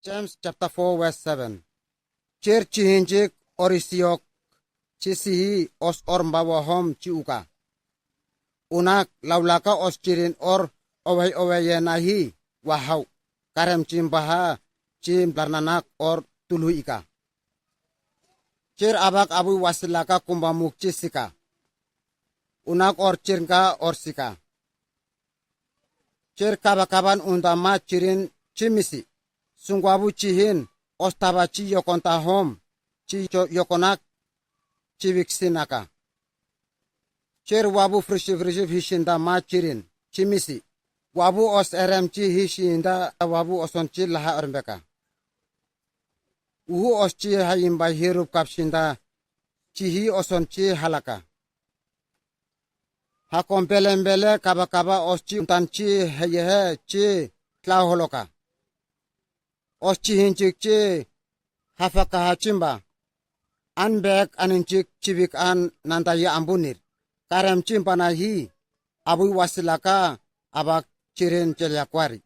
James chapter 4 verse 7. Cher chihinjik orisiok chisihi os ormbawahom chiuka. Unak laulaka os chirin or oway wahau. Karem chimbaha chim larnanak or tuluika. Cher abak abu wasilaka kumbamuk chisika. Unak or chirnka or sika. Cher kabakaban undama chirin chimisi. Sungwabu chihin ostaba chi yokonta hom chi yokonak chiviksinaka. Cher wabu frishi hishinda ma chirin chimisi. Wabu os erem chi hishinda wabu oson chi laha ormbeka. Uhu os chi hayimba hirup kapshinda chihi oson chi halaka. Hakompelembele kaba os chi untan chi heyehe chi tlaholoka. Os chi hinchik chi hafaka hachimba. Anbek aninchik chivik an nandaya ambunir. Karem chimpana hi abu wasilaka abak chirin chelyakwari.